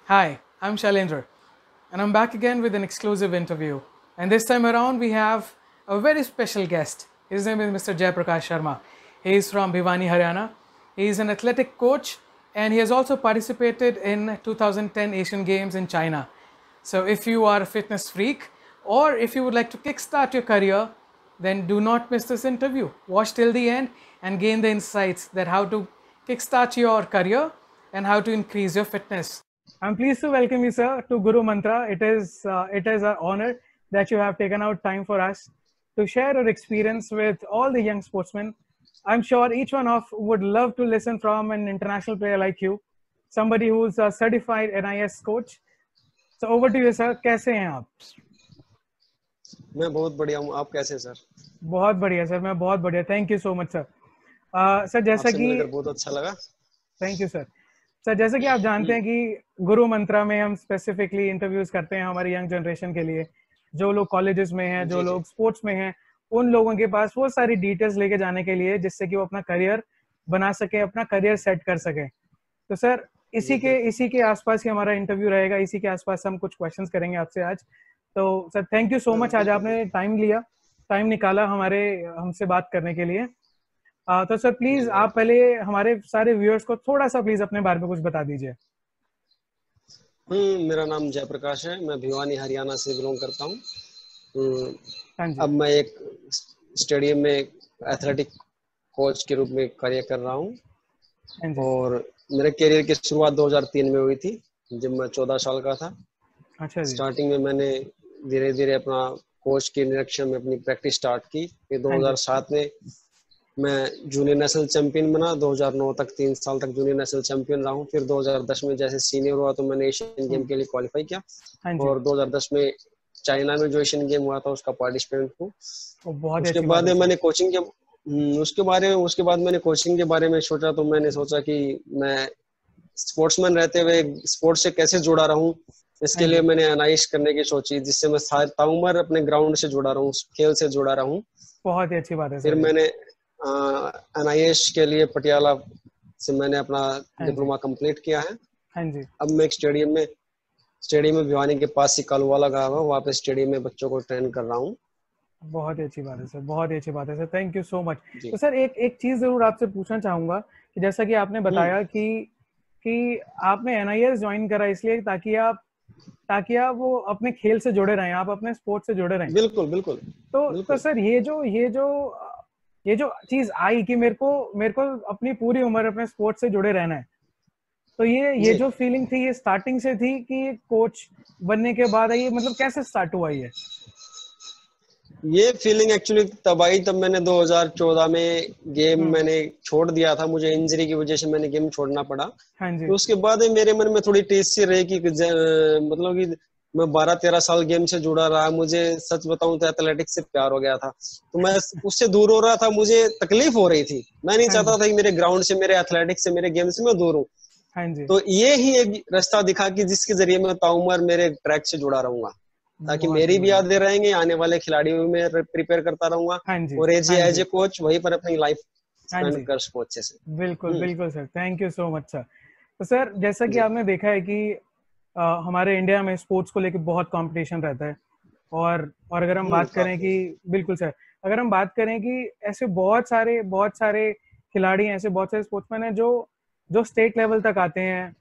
Hi, I'm Shailendra, and I'm back again with an exclusive interview. And this time around, we have a very special guest. His name is Mr. Jaiprakash Sharma. He is from Bhiwani, Haryana. He is an athletic coach, and he has also participated in 2010 Asian Games in China. So, if you are a fitness freak, or if you would like to kickstart your career, then do not miss this interview. Watch till the end and gain the insights that how to kickstart your career and how to increase your fitness. I'm pleased to welcome you, sir, to Guru Mantra. It is an honor that you have taken out time for us to share your experience with all the young sportsmen. I'm sure each one of would love to listen from an international player like you, somebody who's a certified NIS coach. So over to you, sir. कैसे हैं आप? मैं बहुत बढ़िया हूँ। आप कैसे हैं सर? बहुत बढ़िया सर, मैं बहुत बढ़िया। Thank you so much sir. Sir जैसा आपसे कि मिलकर बहुत अच्छा लगा। Thank you sir. सर जैसे कि आप जानते हैं कि गुरु मंत्रा में हम स्पेसिफिकली इंटरव्यूज करते हैं हमारी यंग जनरेशन के लिए, जो लोग कॉलेजेस में हैं, जो जी जी लोग स्पोर्ट्स में हैं, उन लोगों के पास वो सारी डिटेल्स लेके जाने के लिए जिससे कि वो अपना करियर बना सके, अपना करियर सेट कर सके। तो सर जी बिल्कुल। इसी के आसपास ही हमारा इंटरव्यू रहेगा, इसी के आसपास हम कुछ क्वेश्चंस करेंगे आपसे आज। तो सर थैंक यू सो हाँ मच, आज बिल्कुल आपने टाइम निकाला हमसे बात करने के लिए। तो सर प्लीज जी आप पहले हमारे सारे व्यूअर्स को थोड़ा सा प्लीज अपने बारे में कुछ बता दीजिए। मेरा नाम जयप्रकाश है। मैं भिवानी हरियाणा से बिलोंग करता हूँ। हाँ जी। अब मैं एक स्टेडियम में एथलेटिक कोच के रूप में कार्य कर रहा हूँ। हाँ जी। और मेरे करियर की शुरुआत 2003 में हुई थी, जब मैं 14 साल का था। अच्छा जी। स्टार्टिंग में मैंने धीरे धीरे अपना कोच के निरीक्षण में अपनी प्रैक्टिस स्टार्ट की। फिर हाँ जी। 2007 में मैं जूनियर नेशनल चैंपियन बना। 2009 तक 3 साल तक जूनियर नेशनल चैंपियन रहा हूँ। फिर 2010 में जैसे सीनियर हुआ तो मैंने एशियन गेम के लिए क्वालिफाई किया। हाँ जी। और 2010 में चाइना में जो एशियन गेम हुआ था उसका पार्टिसिपेंट हूँ। वो बहुत ही उसके अच्छी बात बाद है सर। मैंने कोचिंग के उसके बाद मैंने कोचिंग के बारे में सोचा। तो मैंने सोचा कि मैं स्पोर्ट्समैन रहते हुए स्पोर्ट्स से कैसे जुड़ा रहूं। हाँ इसके लिए जी। मैंने एनआईएस करने की सोची, जिससे मैं ताउम्र अपने ग्राउंड से जुड़ा रहूं, खेल से जुड़ा रहूं। बहुत ही अच्छी बात है फिर सर ये। मैंने एनआईएस के लिए पटियाला से मैंने अपना हाँ जी। डिप्लोमा कंप्लीट किया है। हाँ जी। अब मैं एक स्टेडियम में भिवानी के पास ही कालुवा लगा हुआ, वहाँ पे स्टेडियम में बच्चों को ट्रेन कर रहा हूँ। बहुत ही अच्छी बात है सर, बहुत ही अच्छी बात है sir. Thank you so much. जी। तो सर एक एक चीज जरूर आपसे पूछना चाहूंगा कि जैसा कि आपने हम्म। बताया कि आपने एनआईएस ज्वाइन करा इसलिए ताकि आप वो अपने खेल से जुड़े रहें, आप अपने स्पोर्ट्स से जुड़े रहें। बिल्कुल बिल्कुल तो बिल्कुल। सर ये जो चीज आई कि मेरे को अपनी पूरी उम्र अपने स्पोर्ट्स से जुड़े रहना है, तो ये जी, जो फीलिंग थी ये स्टार्टिंग से थी कि कोच बनने के बाद आई, मतलब कैसे स्टार्ट हुआ ये? ये फीलिंग एक्चुअली तब आई जब मैंने 2014 में गेम हम्म। मैंने छोड़ दिया था। मुझे इंजरी की वजह से मैंने गेम छोड़ना पड़ा। हाँ जी। तो उसके बाद मेरे मन में थोड़ी टेस्ट सी रही कि मतलब कि मैं 12-13 साल गेम से जुड़ा रहा। मुझे सच बताऊं तो एथलेटिक्स से प्यार हो गया था। तो मैं उससे दूर हो रहा था, मुझे तकलीफ हो रही थी। मैं नहीं हाँ चाहता जी। था कि मेरे ग्राउंड से, मेरे एथलेटिक्स से, मेरे गेम से मैं दूर हूँ। हाँ जी। तो ये ही एक रास्ता दिखा कि जिसके जरिए मैं ताउम्र मेरे ट्रैक से जुड़ा रहूंगा, ताकि बहुत ही मेरी भी बढ़िया। यादें रहेंगी, आने वाले खिलाड़ियों में मैं प्रिपेयर करता रहूंगा। हाँ जी। और हाँ एज जी। ए कोच वहीं पर अपनी लाइफ हाँ स्पेंड जी। कर सको अच्छे से। बिल्कुल हम्म। बिल्कुल sir, thank you so much sir. तो सर जैसा कि जी। आपने देखा है कि हमारे इंडिया में स्पोर्ट्स को लेकर बहुत कंपटीशन रहता है। और अगर हम बात करें काफी। कि बिल्कुल सर, अगर हम बात करें कि ऐसे बहुत सारे खिलाड़ी हैं, ऐसे बहुत सारे स्पोर्ट्समैन हैं जो जो स्टेट लेवल तक आते हैं,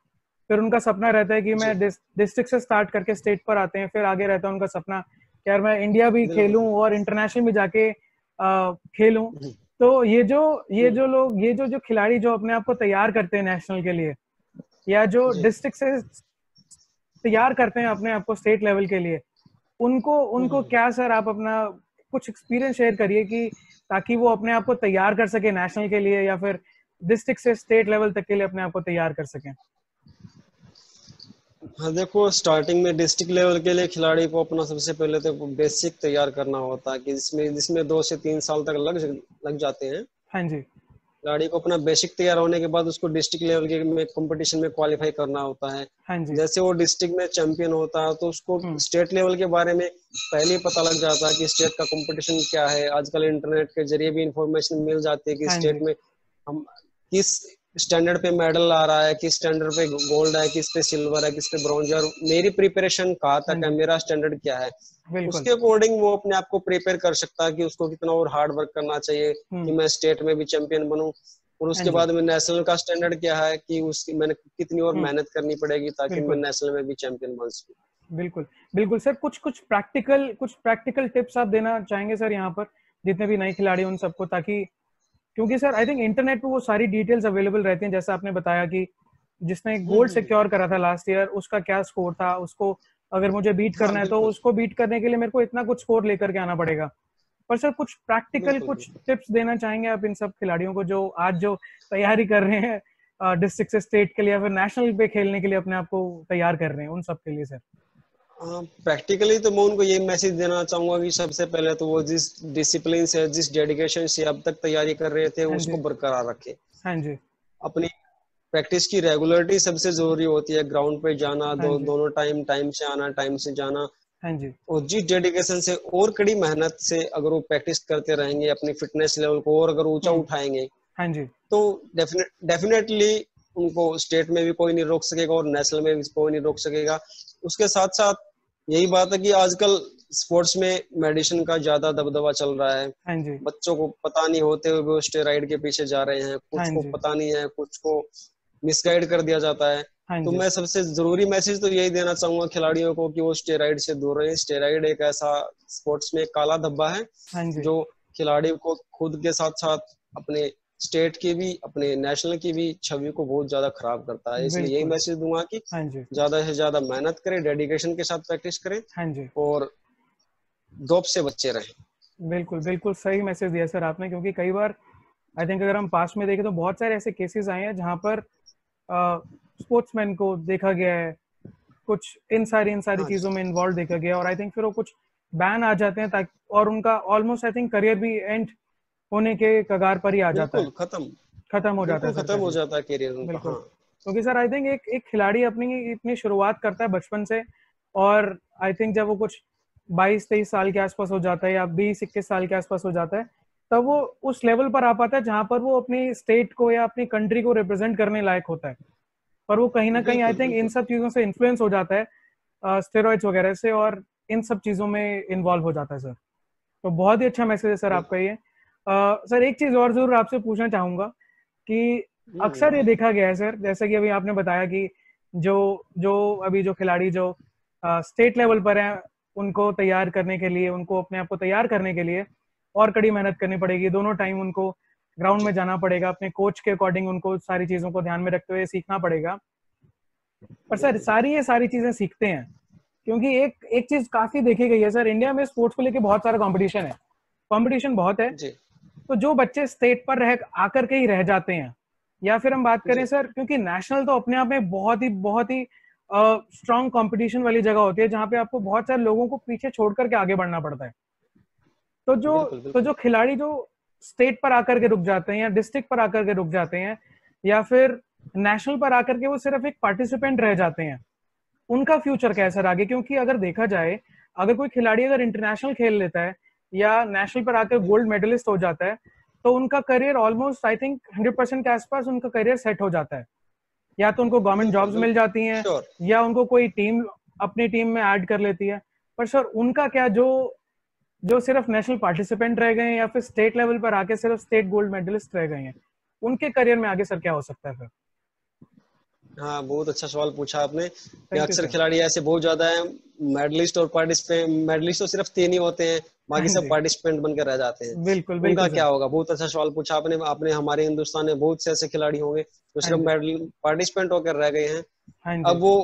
फिर उनका सपना रहता है कि जी मैं डिस्ट्रिक्ट से स्टार्ट करके स्टेट पर आते हैं, फिर आगे रहता है उनका सपना कि यार मैं इंडिया भी बिल्कुल। खेलूं और इंटरनेशनल भी जाके खेलूं। हम्म। तो ये हम्म। जो लोग ये जो जो खिलाड़ी जो अपने आप को तैयार करते हैं नेशनल के लिए, या जो जी। डिस्ट्रिक्ट से तैयार करते हैं अपने आप को स्टेट लेवल के लिए, उनको उनको हम्म। क्या सर आप अपना कुछ एक्सपीरियंस शेयर करिए कि ताकि वो अपने आप को तैयार कर सके नेशनल के लिए या फिर डिस्ट्रिक्ट से स्टेट लेवल तक के लिए अपने आप को तैयार कर सकें। हाँ देखो, स्टार्टिंग में डिस्ट्रिक्ट लेवल के लिए खिलाड़ी को अपना सबसे पहले तो बेसिक तैयार करना होता है, कि जिसमें जिसमें 2 से 3 साल तक लग जाते हैं। हाँ जी। खिलाड़ी को अपना बेसिक तैयार होने के बाद उसको डिस्ट्रिक्ट लेवल के में कंपटीशन में क्वालिफाई करना होता है। हाँ जी। जैसे वो डिस्ट्रिक्ट में चैंपियन होता है तो उसको हम्म। स्टेट लेवल के बारे में पहले ही पता लग जाता है कि स्टेट का कंपटीशन क्या है। आजकल इंटरनेट के जरिए भी इंफॉर्मेशन मिल जाती है कि हाँ स्टेट जी। में हम किस स्टैंडर्ड पे मेडल आ रहा है, किस स्टैंडर्ड पे गोल्ड है, किस पे सिल्वर है, किस पे ब्रॉन्ज है, और मेरी प्रिपरेशन कहाँ हाँ तक है, जी, मेरा स्टैंडर्ड क्या है, बिल्कुल। उसके अकॉर्डिंग वो अपने आप को प्रिपेयर कर सकता है कि उसको कितना और हार्ड वर्क करना चाहिए कि हम्म। मैं स्टेट में भी चैंपियन बनूं, और हाँ उसके जी। बाद में नेशनल का स्टैंडर्ड क्या है कि उसकी मैंने कितनी और हम्म। मेहनत करनी पड़ेगी ताकि मैं बिल्कुल, नेशनल में भी चैंपियन बन सकूं। बिल्कुल, बिल्कुल सर। कुछ प्रैक्टिकल टिप्स आप देना चाहेंगे सर यहाँ पर, जितने भी नए खिलाड़ी हैं उन सबको, ताकि, क्योंकि सर आई थिंक इंटरनेट पे वो सारी डिटेल्स अवेलेबल रहती हैं, जैसा आपने बताया कि जिसने गोल्ड सिक्योर करा था लास्ट ईयर, उसका क्या स्कोर था, उसको अगर मुझे बीट हाँ करना है तो बिल्कुल, उसको बीट करने के लिए मेरे को इतना कुछ स्कोर लेकर के आना पड़ेगा। पर सर कुछ प्रैक्टिकल बिल्कुल, कुछ बिल्कुल। टिप्स देना चाहेंगे आप इन सब खिलाड़ियों को जो आज जो तैयारी कर रहे हैं डिस्ट्रिक्ट से स्टेट के लिए या फिर नेशनल पे खेलने के लिए अपने आप को तैयार कर रहे हैं, उन सब के लिए सर? हाँ, प्रैक्टिकली तो मैं उनको ये मैसेज देना चाहूंगा कि सबसे पहले तो वो जिस डिसिप्लिन से, जिस डेडिकेशन से अब तक तैयारी कर रहे थे, हाँ उसको जी, बरकरार रखे। हाँ जी, अपनी प्रैक्टिस की रेगुलरिटी सबसे जरूरी होती है, ग्राउंड पे जाना, हाँ जी, दोनों टाइम, टाइम से आना, टाइम से जाना, हाँ जी, और जिस डेडिकेशन से और कड़ी मेहनत से अगर वो प्रैक्टिस करते रहेंगे, अपनी फिटनेस लेवल को और अगर ऊंचा उठाएंगे, हाँ जी, तो डेफिनेटली उनको स्टेट में भी कोई नहीं रोक सकेगा और नेशनल में भी कोई नहीं रोक सकेगा। उसके साथ साथ यही बात है कि आजकल स्पोर्ट्स में मेडिसिन का ज्यादा दबदबा चल रहा है। हाँ जी, बच्चों को पता नहीं होते हुए वो स्टेरॉइड के पीछे जा रहे हैं, हाँ कुछ को जी, पता नहीं है, कुछ को मिसगाइड कर दिया जाता है। हाँ तो जी, मैं सबसे जरूरी मैसेज तो यही देना चाहूंगा खिलाड़ियों को कि वो स्टेरॉइड से दूर रहें। स्टेरॉइड एक ऐसा स्पोर्ट्स में काला धब्बा है हाँ जी, जो खिलाड़ी को खुद के साथ साथ अपने स्टेट की भी, अपने नेशनल की भी छवि को बहुत ज्यादा खराब करता है। इसलिए यही बिल्कुल, मैसेज दूंगा कि हाँ जी, ज्यादा से ज्यादा मेहनत करें, डेडिकेशन के साथ प्रैक्टिस करें, हाँ जी, और ड्रॉप से बचे रहें। बिल्कुल, बिल्कुल सही मैसेज दिया सर आपने, क्योंकि कई बार आई थिंक अगर हम पास्ट में देखें तो बहुत सारे ऐसे केसेस आए हैं जहाँ पर स्पोर्ट्समैन को देखा गया है कुछ इन सारी हाँ जी, चीज़ों में इन्वॉल्व देखा गया, और आई थिंक फिर वो कुछ बैन आ जाते हैं, ताकि और उनका ऑलमोस्ट आई थिंक करियर भी एंड होने के कगार पर ही आ जाता है, बिल्कुल खत्म, खत्म हो जाता है बिल्कुल सर खत्म हो करियर। जाता है करियर उनका। बिल्कुल, हाँ क्योंकि सर आई थिंक एक एक खिलाड़ी अपनी इतनी शुरुआत करता है बचपन से, और आई थिंक जब वो कुछ 22-23 साल के आसपास हो जाता है या 20-21 साल के आसपास हो जाता है, तब वो उस लेवल पर आ पाता है जहां पर वो अपनी स्टेट को या अपनी कंट्री को रिप्रेजेंट करने लायक होता है। पर वो कहीं ना कहीं आई बिल्कुल, थिंक इन बिल्कुल। सब चीज़ों से इन्फ्लुएंस हो जाता है, स्टेरॉइड्स वगैरह से, और इन सब चीज़ों में इन्वॉल्व हो जाता है सर। तो बहुत ही अच्छा मैसेज है सर आपका बिल्कुल। ये। सर एक चीज़ और ज़रूर आपसे पूछना चाहूँगा कि अक्सर ये देखा गया है सर, जैसे कि अभी आपने बताया कि जो जो अभी जो खिलाड़ी जो स्टेट लेवल पर हैं, उनको तैयार करने के लिए, उनको अपने आप को तैयार करने के लिए और कड़ी मेहनत करनी पड़ेगी, दोनों टाइम उनको ग्राउंड में जी, जाना पड़ेगा, अपने कोच के अकॉर्डिंग उनको सारी चीज़ों को ध्यान में रखते हुए सीखना पड़ेगा। पर सर बिल्कुल। सारी ये सारी चीज़ें सीखते हैं क्योंकि एक एक चीज़ काफ़ी देखी गई है सर, इंडिया में स्पोर्ट्स को लेके बहुत सारा कंपटीशन है, कंपटीशन बहुत है। जी, तो जो बच्चे स्टेट पर रह आकर के ही रह जाते हैं, या फिर हम बात करें जी, सर, क्योंकि नेशनल तो अपने आप में बहुत ही स्ट्रॉन्ग कंपटीशन वाली जगह होती है जहां पे आपको बहुत सारे लोगों को पीछे छोड़ करके आगे बढ़ना पड़ता है। तो जो बिल्कुल, तो बिल्कुल। जो खिलाड़ी जो स्टेट पर आकर के रुक जाते हैं या डिस्ट्रिक्ट पर आकर के रुक जाते हैं या फिर नेशनल पर आकर के वो सिर्फ एक पार्टिसिपेंट रह जाते हैं, उनका फ्यूचर क्या है सर आगे? क्योंकि अगर देखा जाए, अगर कोई खिलाड़ी अगर इंटरनेशनल खेल लेता है या नेशनल पर आकर गोल्ड मेडलिस्ट हो जाता है, तो उनका करियर ऑलमोस्ट आई थिंक 100% के आसपास उनका करियर सेट हो जाता है। या तो उनको गवर्नमेंट बिल्कुल, जॉब्स मिल बिल्कुल। जाती हैं, श्योर। या उनको कोई टीम अपनी टीम में ऐड कर लेती है। पर सर उनका क्या, जो जो सिर्फ नेशनल पार्टिसिपेंट रह गए हैं या फिर स्टेट लेवल पर आके सिर्फ स्टेट गोल्ड मेडलिस्ट रह गए हैं, उनके करियर में आगे सर क्या हो सकता है फिर? हाँ, बहुत अच्छा सवाल पूछा आपने कि थैंक यू अक्सर सर। खिलाड़ी ऐसे बहुत ज्यादा हैं, मेडलिस्ट और पार्टिसिपेंट, मेडलिस्ट तो सिर्फ 3 ही होते हैं, हाँ बाकी सब जी, पार्टिसिपेंट बनकर रह जाते हैं। बिल्कुल उनका बिल्कुल क्या सर। होगा? बहुत अच्छा सवाल पूछा आपने। आपने हमारे हिंदुस्तान में बहुत से ऐसे खिलाड़ी होंगे जो हाँ सिर्फ जी, मेडल पार्टिसिपेंट होकर रह गए हैं। हाँ जी, अब वो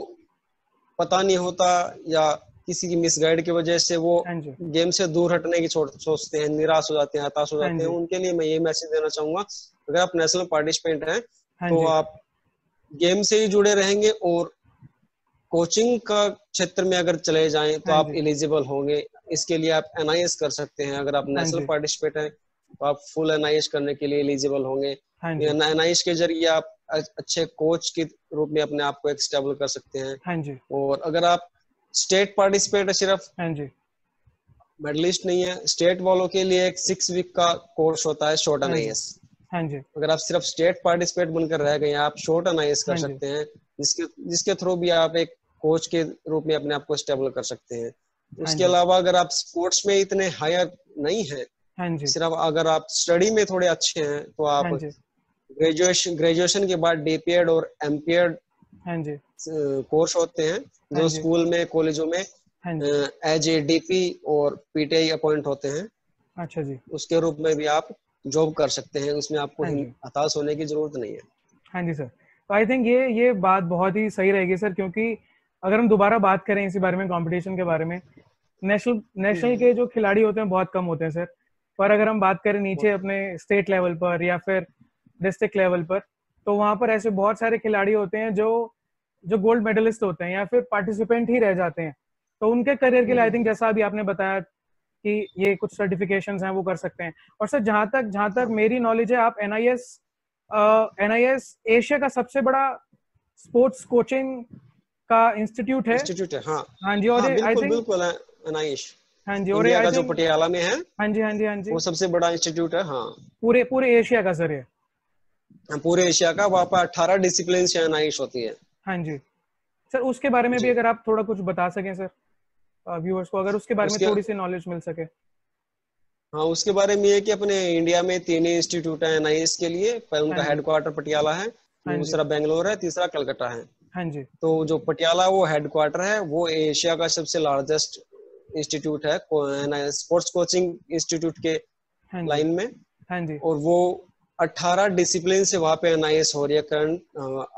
पता नहीं होता या किसी की मिसगाइड की वजह से वो हाँ जी, गेम से दूर हटने की सोचते हैं, निराश हो जाते हैं, हताश हो हाँ जाते हैं। जी, उनके लिए मैं ये मैसेज देना चाहूंगा, अगर आप नेशनल पार्टिसिपेंट हैं हाँ तो जी, आप गेम से ही जुड़े रहेंगे, और कोचिंग का क्षेत्र में अगर चले जाएं तो हाँ आप जी, एलिजिबल होंगे। इसके लिए आप एनआईएस कर सकते हैं। अगर आप हाँ नेशनल जी, पार्टिसिपेट हैं तो आप फुल एनआईएस करने के लिए एलिजिबल होंगे। हाँ जी, एनआईएस के जरिए आप अच्छे कोच के रूप में अपने आप को एक स्टेबल कर सकते हैं। हाँ जी, और अगर आप स्टेट पार्टिसिपेट है, सिर्फ हाँ जी, मेडलिस्ट नहीं है, स्टेट वालों के लिए एक 6 वीक का कोर्स होता है, शॉर्ट हाँ जी, एनआईएस। हाँ जी, अगर आप सिर्फ स्टेट पार्टिसिपेट बनकर रह गए, आप शॉर्ट एनआईएस कर हाँ जी, सकते हैं, जिसके जिसके थ्रू भी आप एक कोच के रूप में अपने आप को स्टेबल कर सकते हैं। हाँ उसके जी, अलावा अगर आप स्पोर्ट्स में इतने हायर नहीं है, हाँ जी, सिर्फ अगर आप स्टडी में थोड़े अच्छे हैं, तो आप हाँ जी, ग्रेजुएशन के बाद डीपीएड और एमपीएड हाँ जी, कोर्स होते हैं, हाँ जो जी, स्कूल में कॉलेजों में हाँ जी। एज ए डीपी और पीटीआई अपॉइंट होते हैं। अच्छा जी। उसके रूप में भी आप जॉब कर सकते हैं, उसमें आपको हाँ जी, हताश होने की जरूरत नहीं है। हाँ जी सर। तो आई थिंक ये बात बहुत ही सही रहेगी सर, क्योंकि अगर हम दोबारा बात करें इसी बारे में, कंपटीशन के बारे में, नेशनल नेशनल के जो खिलाड़ी होते हैं बहुत कम होते हैं सर। पर अगर हम बात करें नीचे अपने स्टेट लेवल पर या फिर डिस्ट्रिक्ट लेवल पर, तो वहाँ पर ऐसे बहुत सारे खिलाड़ी होते हैं जो जो गोल्ड मेडलिस्ट होते हैं या फिर पार्टिसिपेंट ही रह जाते हैं। तो उनके करियर के लिए आई थिंक, जैसा अभी आपने बताया कि ये कुछ सर्टिफिकेशंस हैं वो कर सकते हैं। और सर जहाँ तक मेरी नॉलेज है, आप एनआईएस एशिया का सबसे बड़ा स्पोर्ट्स कोचिंग का इंस्टीट्यूट है। इंस्टीट्यूट है, हाँ। हाँ जी, और हाँ आई बिल्कुल थिंक, बिल्कुल है, अनाइश हाँ जी, और इंडिया आई का जो थिंक, पटियाला में है, हाँ जी, हाँ जी, हाँ जी, वो सबसे बड़ा इंस्टीट्यूट है, हाँ। पूरे पूरे एशिया का सर ये। पूरे एशिया का, वहाँ पर 18 डिसिप्लिन से अनाइश होती है। हाँ जी सर, उसके बारे में भी जी। अगर आप थोड़ा कुछ बता सकें सर, व्यूअर्स को अगर उसके बारे में उसके थोड़ी सी नॉलेज मिल सके। हाँ, उसके बारे में ये कि अपने इंडिया में 3 ही इंस्टीट्यूट है एनआईएस के लिए, पर हाँ उनका जी, हेडक्वार्टर पटियाला है, हाँ जी, दूसरा बेंगलोर है, तीसरा कलकत्ता है। हाँ जी, तो जो पटियाला वो हेडक्वार्टर है, वो एशिया का सबसे लार्जेस्ट इंस्टीट्यूट है स्पोर्ट्स कोचिंग इंस्टीट्यूट के हाँ जी, लाइन में। हाँ जी, और वो 18 डिसिप्लिन से वहाँ पे एनआईएस हो रही है करंट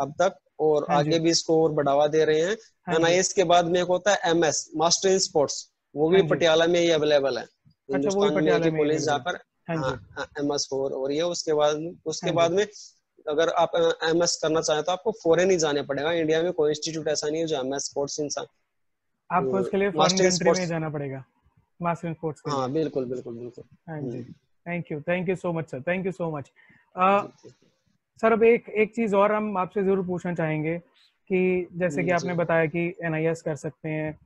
अब तक, और हाँ जी, आगे भी इसको और बढ़ावा दे रहे हैं। हाँ जी, एनआईएस के बाद में एक होता है एमएस, मास्टर इन स्पोर्ट्स, वो हाँ भी जी। पटियाला में ही अवेलेबल है। अच्छा, वो भी हिंदुस्तान में एक पटियाला ही में ही कॉलेज जहाँ अवेलेबल है। पर हाँ जी, एमएस हो रही है। उसके हाँ जी। बाद में अगर आप एमएस करना चाहें तो आपको फॉरेन ही जाने पड़ेगा। इंडिया में कोई इंस्टीट्यूट ऐसा नहीं है जो एमएस स्पोर्ट्स इंसान आपको उसके लिए फॉरेन मास्टर इन कंट्री में ही स्पोर्ट्स। जाना पड़ेगा मास्टर इन स्पोर्ट्स के लिए। हाँ बिल्कुल बिल्कुल बिल्कुल। हाँ जी। Hmm, thank you so much sir, thank you so much. जी सर, अब एक एक चीज़ और हम आपसे ज़रूर पूछना चाहेंगे कि जैसे कि जी आपने बताया कि एनआईएस कर सकते हैं,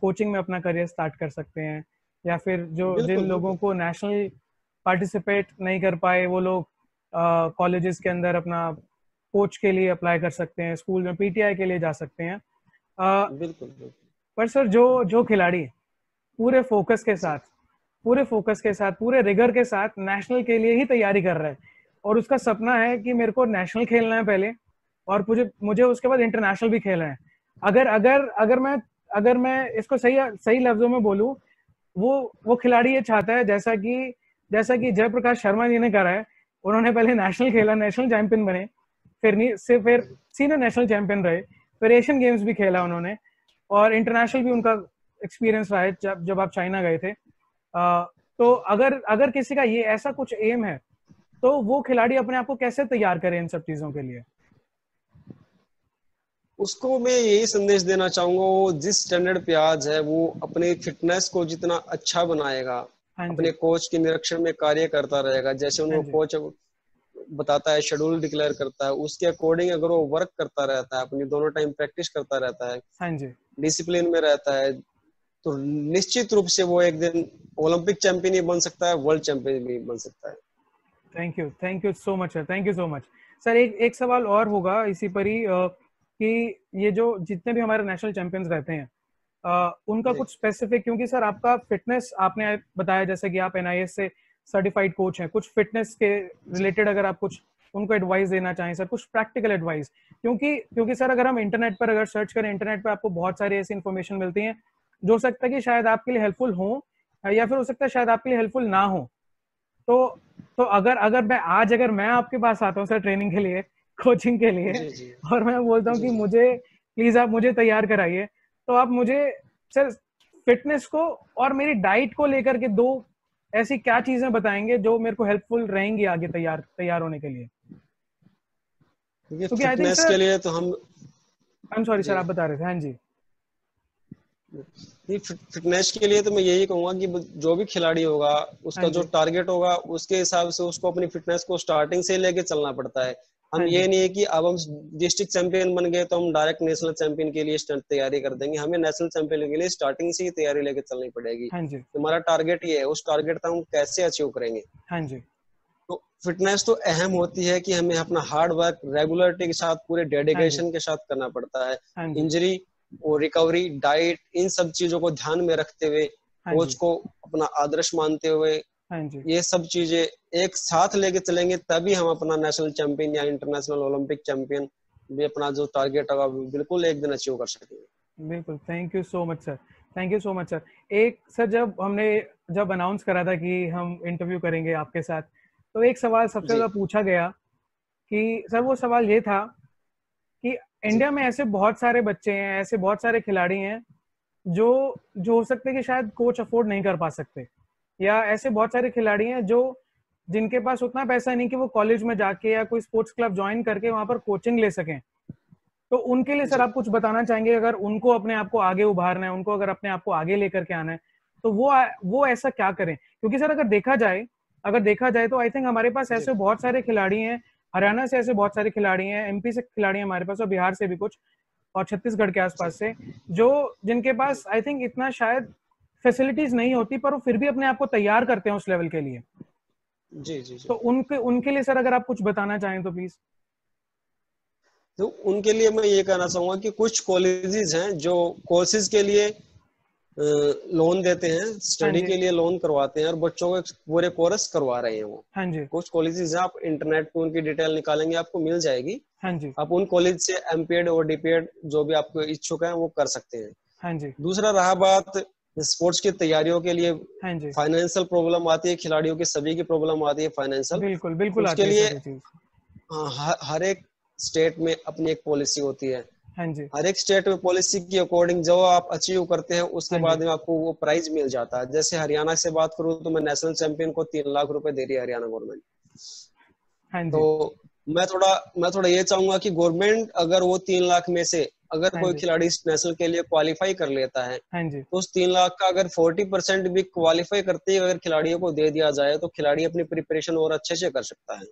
कोचिंग में अपना करियर स्टार्ट कर सकते हैं, या फिर जो जिन बिल्कुल लोगों बिल्कुल। को नेशनल पार्टिसिपेट नहीं कर पाए, वो लोग कॉलेजेस के अंदर अपना कोच के लिए अप्लाई कर सकते हैं, स्कूल में पीटीआई के लिए जा सकते हैं। अ, बिल्कुल बिल्कुल। पर सर, जो जो खिलाड़ी पूरे फोकस के जी साथ पूरे फोकस के साथ, पूरे रिगर के साथ नेशनल के लिए ही तैयारी कर रहा है, और उसका सपना है कि मेरे को नेशनल खेलना है पहले, और मुझे मुझे उसके बाद इंटरनेशनल भी खेलना है। अगर अगर अगर मैं इसको सही सही लफ्जों में बोलूं, वो खिलाड़ी ये चाहता है, जैसा कि जयप्रकाश शर्मा जी ने करा है। उन्होंने पहले नेशनल खेला, नेशनल चैंपियन बने, फिर सीनियर नेशनल चैंपियन रहे, फिर एशियन गेम्स भी खेला उन्होंने, और इंटरनेशनल भी उनका एक्सपीरियंस रहा है जब आप चाइना गए थे। तो अगर अगर किसी का ये ऐसा कुछ एम है, तो वो खिलाड़ी अपने आप को कैसे तैयार करे इन सब चीजों के लिए? उसको मैं यही संदेश देना चाहूंगा, वो जिस स्टैंडर्ड पे आज है, वो अपने फिटनेस को जितना अच्छा बनाएगा, हाँ जी, अपने कोच के निरीक्षण में कार्य करता रहेगा, जैसे हाँ उनको जी, कोच बताता है, शेड्यूल डिक्लेयर करता है, उसके अकॉर्डिंग अगर वो वर्क करता रहता है, अपनी दोनों टाइम प्रैक्टिस करता रहता है, हाँ जी। डिसिप्लिन में रहता है, तो निश्चित रूप से वो एक दिन ओलंपिक चैंपियन ही बन सकता है, वर्ल्ड चैंपियन भी बन सकता है। Thank you so much sir, thank you so much. Sir, एक एक सवाल और होगा इसी पर ही, कि ये जो जितने भी हमारे नेशनल चैंपियंस रहते हैं, उनका जी कुछ स्पेसिफिक, क्योंकि सर आपका फिटनेस आपने बताया, जैसे कि आप एनआईएस से सर्टिफाइड कोच हैं, कुछ फिटनेस के जी रिलेटेड अगर आप कुछ उनको एडवाइस देना चाहें सर, कुछ प्रैक्टिकल एडवाइस, क्योंकि क्योंकि सर अगर हम इंटरनेट पर अगर सर्च करें, इंटरनेट पर आपको बहुत सारी ऐसी इन्फॉर्मेशन मिलती हैं जो हो सकता है कि शायद आपके लिए हेल्पफुल हो, या फिर हो सकता है शायद आपके लिए हेल्पफुल ना हो। तो तो अगर मैं आपके पास आता हूँ सर ट्रेनिंग के लिए, कोचिंग के लिए, जी जी और मैं बोलता हूँ जी कि जी मुझे प्लीज आप मुझे तैयार कराइए, तो आप मुझे सर फिटनेस को और मेरी डाइट को लेकर के दो ऐसी क्या चीजें बताएंगे जो मेरे को हेल्पफुल रहेंगी आगे तैयार तैयार होने के लिए? ये क्योंकि आई थिंक फिटनेस के सर, लिए तो हम आई एम सॉरी सर, जी आप बता रहे थे। हाँ जी, ये फिटनेस के लिए तो मैं यही कहूंगा कि जो भी खिलाड़ी होगा, हाँ उसका जो जी, टारगेट होगा, उसके हिसाब से उसको अपनी फिटनेस को स्टार्टिंग से लेके चलना पड़ता है। हम हाँ ये जी, नहीं है कि अब हम डिस्ट्रिक्ट चैंपियन बन गए तो हम डायरेक्ट नेशनल चैंपियन के लिए तैयारी कर देंगे। हमें नेशनल चैंपियन के लिए स्टार्टिंग से ही तैयारी लेके चलनी पड़ेगी। हाँ जी, हमारा टारगेट ये है, उस टारगेट तक हम कैसे अचीव करेंगे। हाँ जी। तो फिटनेस तो अहम होती है कि हमें अपना हार्ड वर्क रेगुलरिटी के साथ पूरे हाँ जी, डेडिकेशन के साथ करना पड़ता है। हाँ जी, इंजरी और रिकवरी, डाइट, इन सब चीजों को ध्यान में रखते हुए, हाँ कोच जी, को अपना आदर्श मानते हुए, हाँ जी। ये सब चीजें एक साथ लेके चलेंगे तभी हम अपना नेशनल चैंपियन या इंटरनेशनल ओलंपिक चैंपियन भी अपना जो टारगेट होगा बिल्कुल एक दिन अचीव कर सकेंगे। बिल्कुल, thank you so much sir, thank you so much sir. एक सर, जब अनाउंस करा था कि हम इंटरव्यू करेंगे आपके साथ, तो एक सवाल सबसे जी ज़्यादा पूछा गया कि सर, वो सवाल ये था कि जी इंडिया में ऐसे बहुत सारे बच्चे हैं, ऐसे बहुत सारे खिलाड़ी हैं जो जो हो सकते हैं कि शायद कोच अफोर्ड नहीं कर पा सकते, या ऐसे बहुत सारे खिलाड़ी हैं जो जिनके पास उतना पैसा नहीं कि वो कॉलेज में जाके या कोई स्पोर्ट्स क्लब ज्वाइन करके वहां पर कोचिंग ले सकें। तो उनके लिए सर जी आप कुछ बताना चाहेंगे, अगर उनको अपने आप को आगे उभारना है, उनको अगर अपने आप को आगे लेकर के आना है, तो वो ऐसा क्या करें? क्योंकि सर अगर देखा जाए तो आई थिंक हमारे पास जी ऐसे बहुत सारे खिलाड़ी हैं, हरियाणा से ऐसे बहुत सारे खिलाड़ी हैं, एमपी से खिलाड़ी हैं हमारे पास, और बिहार से भी कुछ, और छत्तीसगढ़ के जी आसपास से, जो जिनके पास आई थिंक इतना शायद फैसिलिटीज नहीं होती, पर वो फिर भी अपने आप को तैयार करते हैं उस लेवल के लिए। जी जी जी। तो उनके उनके लिए सर अगर आप कुछ बताना चाहें तो प्लीज। तो उनके लिए मैं ये कहना चाहूंगा कि कुछ कॉलेजेस हैं जो कोर्सेज के लिए लोन देते हैं, हाँ स्टडी जी, के लिए लोन करवाते हैं और बच्चों को पूरे कोर्स करवा रहे हैं वो। हाँ जी, कुछ कॉलेजेस हैं, आप इंटरनेट पे उनकी डिटेल निकालेंगे आपको मिल जाएगी। हाँ जी, आप उन कॉलेज से एमपीएड और डीपीएड जो भी आपको इच्छुक है वो कर सकते हैं। हाँ जी, दूसरा रहा बात स्पोर्ट्स की तैयारियों के लिए, हाँ जी। फाइनेंशियल प्रॉब्लम आती है खिलाड़ियों की, सभी की प्रॉब्लम आती है फाइनेंशियल। बिल्कुल, तो बिल्कुल उसके आती है लिए सर ये चीज़। हर एक स्टेट में अपनी एक पॉलिसी होती है। हाँ जी, हर एक स्टेट में पॉलिसी के अकॉर्डिंग जो आप अचीव करते हैं उसके हाँ जी, बाद में आपको वो प्राइज मिल जाता है। जैसे हरियाणा से बात करूं तो मैं नेशनल चैंपियन को 3 लाख रुपए दे रही है हरियाणा गवर्नमेंट। हाँ तो जी, मैं थोड़ा ये चाहूंगा कि गवर्नमेंट अगर वो 3 लाख में से अगर हाँ कोई जी, खिलाड़ी इस नेशनल के लिए क्वालिफाई कर लेता है, हाँ जी, तो उस 3 लाख का अगर 40% भी क्वालिफाई करते ही अगर खिलाड़ियों को दे दिया जाए तो खिलाड़ी अपनी प्रिपरेशन और अच्छे से कर सकता है।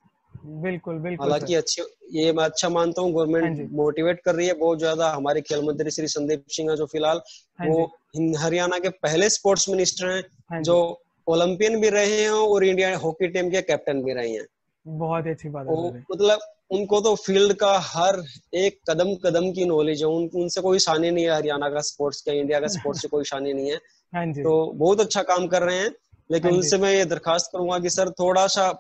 बिल्कुल, बिल्कुल सर। हालांकि अच्छे, ये मैं अच्छा मानता हूँ, हाँ गवर्नमेंट जी, मोटिवेट कर रही है बहुत ज्यादा। हमारे खेल मंत्री श्री संदीप सिंह जो फिलहाल हाँ वो जी, हरियाणा के पहले स्पोर्ट्स मिनिस्टर हैं हाँ जो जी। ओलंपियन भी रहे हैं और इंडिया हॉकी टीम के कैप्टन भी रहे हैं। बहुत ही अच्छी बात है वो सर ये। मतलब उनको तो फील्ड का हर एक कदम कदम की नॉलेज है। उनसे कोई शानी नहीं है, हरियाणा का स्पोर्ट्स का, इंडिया का स्पोर्ट्स से कोई शानी नहीं है। हाँ जी, तो बहुत अच्छा काम कर रहे हैं। लेकिन हाँ जी, उनसे मैं ये दरखास्त करूंगा कि सर थोड़ा सा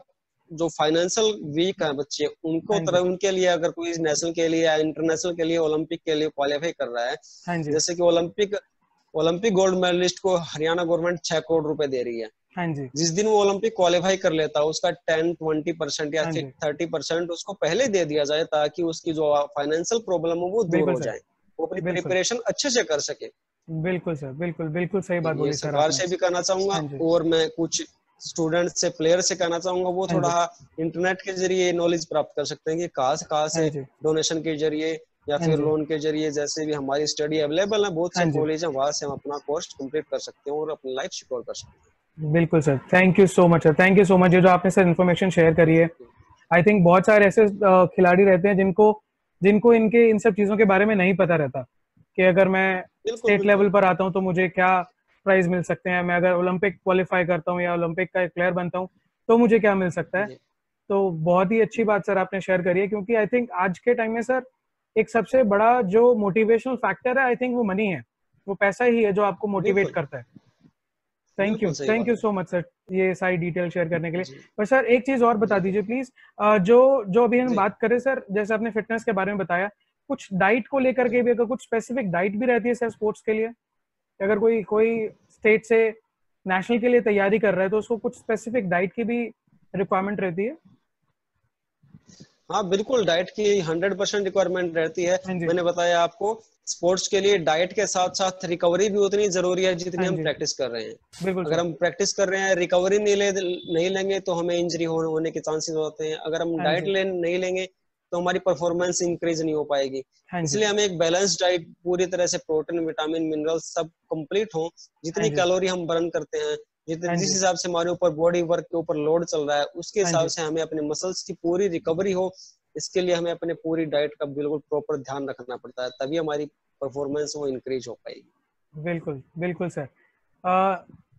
जो फाइनेंशियल वीक है बच्चे, उनको हाँ जी, तरह उनके लिए अगर कोई नेशनल के लिए या इंटरनेशनल के लिए ओलंपिक के लिए क्वालिफाई कर रहा है, हाँ जी, जैसे कि ओलंपिक ओलंपिक गोल्ड मेडलिस्ट को हरियाणा गवर्नमेंट 6 करोड़ रुपए दे रही है। हाँ जी, जिस दिन वो ओलंपिक क्वालिफाई कर लेता है उसका 10-20% या हाँ फिर जी। 30% उसको पहले दे दिया जाए ताकि उसकी जो फाइनेंशियल प्रॉब्लम है वो दूर बिल्कुल हो सर, जाए, वो अपनी बिल्कुल, प्रिपरेशन अच्छे से कर सके। बिल्कुल सर, बिल्कुल, बिल्कुल सही बात ये बोली सर सरकार आपने। से भी कहना चाहूंगा हाँ जी, और मैं कुछ स्टूडेंट से, प्लेयर से कहना चाहूंगा, वो हाँ थोड़ा जी, इंटरनेट के जरिए नॉलेज प्राप्त कर सकते हैं कि कहाँ हाँ से जी, डोनेशन के जरिए या हाँ फिर जी, लोन के जरिए, जैसे भी हमारी स्टडी अवेलेबल है, बहुत हाँ से जी। कॉलेज हैं, वहां से हम अपना कोर्स कंप्लीट कर सकते हैं और अपनी लाइफ सिक्योर कर सकते बिल्कुल sir, thank you so much sir, thank you so much, ये जो आपने सर इन्फॉर्मेशन शेयर करी है। हैं। आई थिंक बहुत सारे ऐसे खिलाड़ी रहते हैं जिनको जिनको इनके इन सब चीज़ों के बारे में नहीं पता रहता, कि अगर मैं बिल्कुल स्टेट बिल्कुल। लेवल पर आता हूँ तो मुझे क्या प्राइज मिल सकते हैं, मैं अगर ओलंपिक क्वालिफाई करता हूँ या ओलंपिक का एक प्लेयर बनता हूँ तो मुझे क्या मिल सकता है। जी तो बहुत ही अच्छी बात सर आपने शेयर करी है, क्योंकि आई थिंक आज के टाइम में सर एक सबसे बड़ा जो मोटिवेशनल फैक्टर है, आई थिंक वो मनी है, वो पैसा ही है जो आपको मोटिवेट बिल्कुल करता है। बिल्कुल सही थैंक बात यू है। सो मच सर, ये सारी डिटेल शेयर करने के लिए। जी पर सर एक चीज और बता जी दीजिए प्लीज, जो जो अभी हम जी बात करें सर, जैसे आपने फिटनेस के बारे में बताया, कुछ डाइट को लेकर जी। के भी अगर कुछ स्पेसिफिक डाइट भी रहती है सर स्पोर्ट्स के लिए, अगर कोई कोई स्टेट से नेशनल के लिए तैयारी कर रहा है तो उसको कुछ स्पेसिफिक डाइट की भी रिक्वायरमेंट रहती है? हाँ बिल्कुल, डाइट की 100% रिक्वायरमेंट रहती है। हाँ जी, मैंने बताया आपको, स्पोर्ट्स के लिए डाइट के साथ साथ रिकवरी भी उतनी जरूरी है जितनी हाँ हम जी, प्रैक्टिस कर रहे हैं। बिल्कुल अगर सर। हम प्रैक्टिस कर रहे हैं, रिकवरी नहीं लेंगे तो हमें इंजरी होने के चांसेस होते हैं। अगर हम हाँ डाइट जी, नहीं लेंगे तो हमारी परफॉर्मेंस इंक्रीज नहीं हो पाएगी। हाँ जी, इसलिए हमें एक बैलेंस डाइट, पूरी तरह से प्रोटीन, विटामिन, मिनरल सब कंप्लीट हो। हाँ जितनी जी, कैलोरी हम बर्न करते हैं, जितने हाँ जिस जी, हिसाब से हमारे ऊपर बॉडी वर्क के ऊपर लोड चल रहा है, उसके हाँ हिसाब जी, से हमें अपने मसल्स की पूरी रिकवरी हो। इसके लिए हमें अपने पूरी डाइट का बिल्कुल प्रॉपर ध्यान रखना पड़ता है, तभी हमारी परफॉर्मेंस वो इंक्रीज हो पाएगी। बिल्कुल, बिल्कुल सर।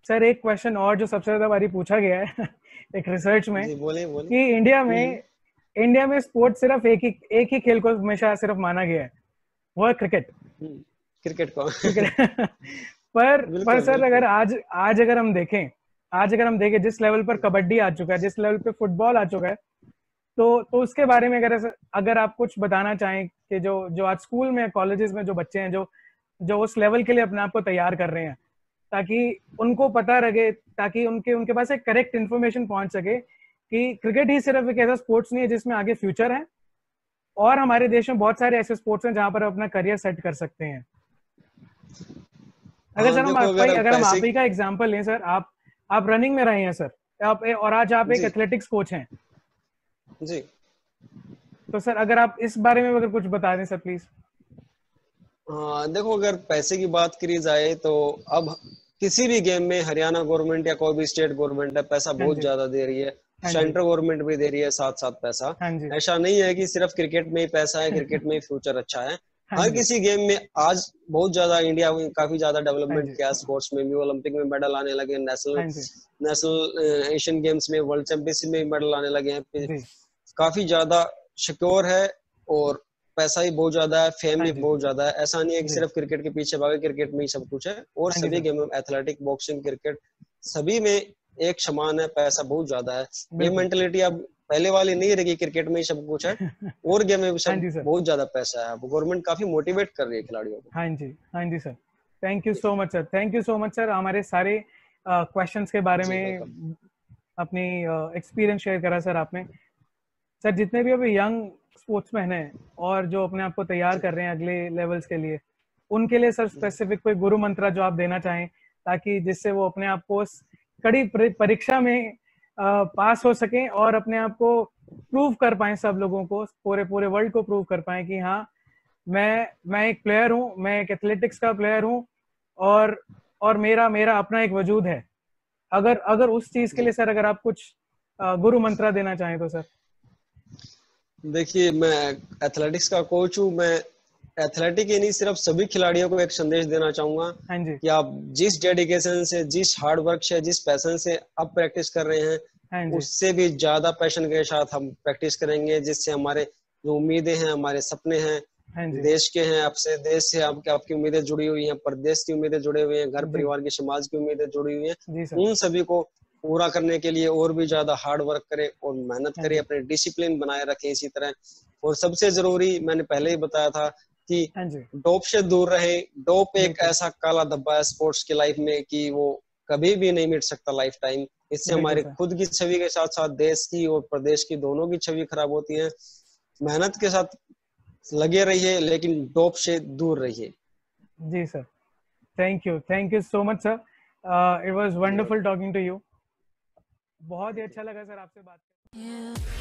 सर एक क्वेश्चन और जो सबसे ज्यादा बारी पूछा गया है एक रिसर्च में जी बोले बोले। कि इंडिया में स्पोर्ट्स सिर्फ एक ही खेल को हमेशा सिर्फ माना गया है, वो है क्रिकेट। क्रिकेट को क्रिकेट पर बिल्कुल सर अगर बिल्कुल। आज अगर हम देखें जिस लेवल पर कबड्डी आ चुका है, जिस लेवल पे फुटबॉल आ चुका है, तो उसके बारे में अगर आप कुछ बताना चाहें कि जो आज स्कूल में कॉलेजेस में जो बच्चे हैं जो उस लेवल के लिए अपने आप को तैयार कर रहे हैं, ताकि उनको पता रहे, ताकि उनके पास एक करेक्ट इन्फॉर्मेशन पहुंच सके कि क्रिकेट ही सिर्फ एक ऐसा स्पोर्ट्स नहीं है जिसमें आगे फ्यूचर है, और हमारे देश में बहुत सारे ऐसे स्पोर्ट्स हैं जहां पर अपना करियर सेट कर सकते हैं। अगर हाँ सर देखो, अगर हम आप पैसे ही का एग्जांपल लें सर, आप रनिंग में रहे हैं सर, और आज आप एक जी एथलेटिक्स कोच हैं, जी। तो सर अगर आप इस बारे में अगर कुछ बता दें सर प्लीज। हाँ देखो, अगर पैसे की बात करी जाए तो अब किसी भी गेम में हरियाणा गवर्नमेंट या कोई भी स्टेट गवर्नमेंट है, पैसा हाँ बहुत जी, ज्यादा दे रही है। हाँ जी, सेंट्रल गवर्नमेंट भी दे रही है साथ साथ पैसा। हाँ जी, ऐसा नहीं है कि सिर्फ क्रिकेट में ही पैसा है, क्रिकेट में ही फ्यूचर अच्छा है। हाँ हर जी, किसी गेम में आज बहुत ज्यादा इंडिया में काफी ज्यादा हाँ डेवलपमेंट जी, किया है। स्पोर्ट्स में भी ओलंपिक में मेडल आने लगे, नेशनल हाँ जी, नेशनल एशियन गेम्स में, वर्ल्ड चैंपियनशिप में मेडल आने लगे हैं। जी, काफी ज्यादा सिक्योर है, और पैसा भी बहुत ज्यादा है, फेम हाँ भी जी, बहुत ज्यादा है। ऐसा नहीं है कि जी, सिर्फ क्रिकेट के पीछे भागे, क्रिकेट में ही सब कुछ है। और हाँ जी सभी सर, गेम में, एथलेटिक, बॉक्सिंग, क्रिकेट, सभी में एक समान है, पैसा बहुत ज्यादा है। ये बिल्कुल। मेंटेलिटी अब पहले वाली नहीं रही, क्रिकेट में ही सब कुछ है और गेम में भी हाँ सब जी सर, बहुत ज्यादा पैसा है। अब गवर्नमेंट काफी मोटिवेट कर रही है खिलाड़ियों को। हाँ जी, हाँ जी sir. Thank you so much sir, thank you so much sir, हमारे सारे क्वेश्चंस के बारे जी वेलकम। में अपनी एक्सपीरियंस शेयर करा सर आपने। सर जितने भी अभी यंग स्पोर्ट्समैन हैं और जो अपने आप को तैयार जी कर रहे हैं अगले लेवल्स के लिए, उनके लिए सर जी स्पेसिफिक कोई गुरु मंत्र जो आप देना चाहें, ताकि जिससे वो अपने आप को उस कड़ी परीक्षा में पास हो सकें और अपने आप को प्रूव कर पाएं, सब लोगों को, पूरे पूरे वर्ल्ड को प्रूव कर पाएं कि हाँ, मैं एक प्लेयर हूँ, मैं एक एथलेटिक्स का प्लेयर हूँ, और मेरा मेरा अपना एक वजूद है। अगर अगर उस चीज के जी। लिए सर अगर आप कुछ गुरु मंत्र देना चाहें तो सर। देखिए, मैं एथलेटिक्स का कोच हूँ। मैं एथलेटिक ही नहीं, सिर्फ सभी खिलाड़ियों को एक संदेश देना चाहूंगा हाँ जी, कि आप जिस डेडिकेशन से, जिस हार्ड वर्क से, जिस पैशन से आप प्रैक्टिस कर रहे हैं, हाँ जी, उससे भी ज्यादा पैशन के साथ हम प्रैक्टिस करेंगे, जिससे हमारे जो उम्मीदें हैं, हमारे सपने हैं, हाँ जी, देश के हैं, आपसे देश से आपकी उम्मीदें जुड़ी हुई हैं, प्रदेश की उम्मीदें जुड़ी हुई हैं, घर जी, परिवार की, समाज की उम्मीदें जुड़ी हुई हैं। जी सर, उन सभी को पूरा करने के लिए और भी ज्यादा हार्ड वर्क करें और मेहनत हाँ करें, जी, अपने डिसिप्लिन बनाए रखें इसी तरह। और सबसे जरूरी, मैंने पहले ही बताया था कि हाँ जी, डोप से दूर रहे। डोप एक बिल्कुल, ऐसा काला धब्बा है स्पोर्ट्स की लाइफ में कि वो कभी भी नहीं मिट सकता लाइफ टाइम। इससे बिल्कुल हमारे सर, खुद की छवि के साथ साथ देश की और प्रदेश की, दोनों की छवि खराब होती है। मेहनत के साथ लगे रहिए, लेकिन डोप से दूर रहिए। जी sir. Thank you so much sir, it was जी वंडरफुल टॉकिंग टू यू। बहुत ही अच्छा लगा सर आपसे बात करके।